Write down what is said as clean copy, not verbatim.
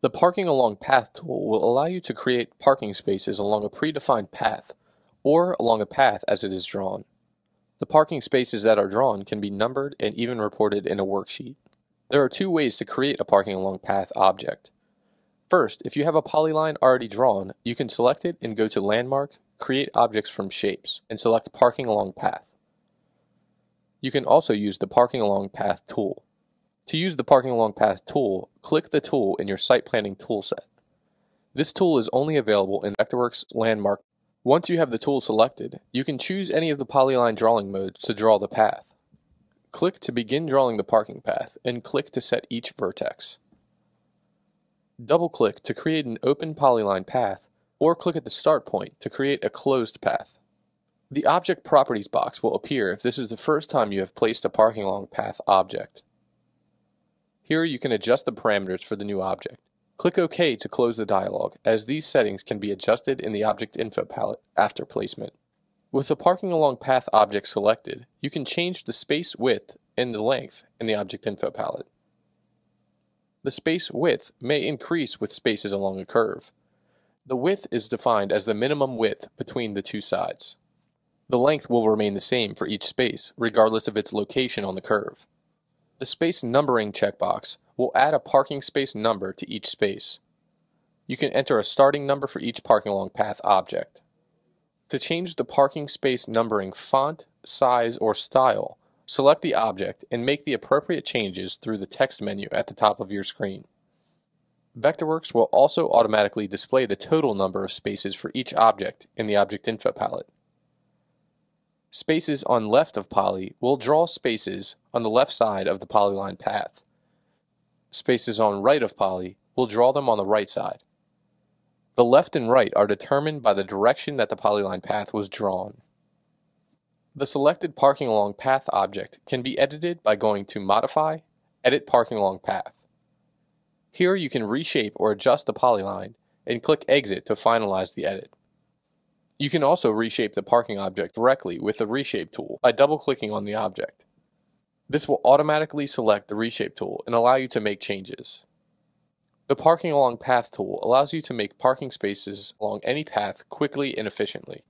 The Parking Along Path tool will allow you to create parking spaces along a predefined path, or along a path as it is drawn. The parking spaces that are drawn can be numbered and even reported in a worksheet. There are two ways to create a parking along path object. First, if you have a polyline already drawn, you can select it and go to Landmark, Create Objects from Shapes, and select Parking Along Path. You can also use the Parking Along Path tool. To use the Parking Along Path tool, click the tool in your site planning toolset. This tool is only available in Vectorworks Landmark. Once you have the tool selected, you can choose any of the polyline drawing modes to draw the path. Click to begin drawing the parking path, and click to set each vertex. Double-click to create an open polyline path, or click at the start point to create a closed path. The Object Properties box will appear if this is the first time you have placed a parking along path object. Here you can adjust the parameters for the new object. Click OK to close the dialog, as these settings can be adjusted in the Object Info palette after placement. With the Parking Along Path object selected, you can change the space width and the length in the Object Info palette. The space width may increase with spaces along a curve. The width is defined as the minimum width between the two sides. The length will remain the same for each space, regardless of its location on the curve. The Space Numbering checkbox will add a parking space number to each space. You can enter a starting number for each parking along path object. To change the parking space numbering font, size, or style, select the object and make the appropriate changes through the text menu at the top of your screen. Vectorworks will also automatically display the total number of spaces for each object in the Object Info palette. Spaces on left of poly will draw spaces on the left side of the polyline path. Spaces on right of poly will draw them on the right side. The left and right are determined by the direction that the polyline path was drawn. The selected Parking Along Path object can be edited by going to Modify, Edit Parking Along Path. Here you can reshape or adjust the polyline and click Exit to finalize the edit. You can also reshape the parking object directly with the Reshape tool by double-clicking on the object. This will automatically select the Reshape tool and allow you to make changes. The Parking Along Path tool allows you to make parking spaces along any path quickly and efficiently.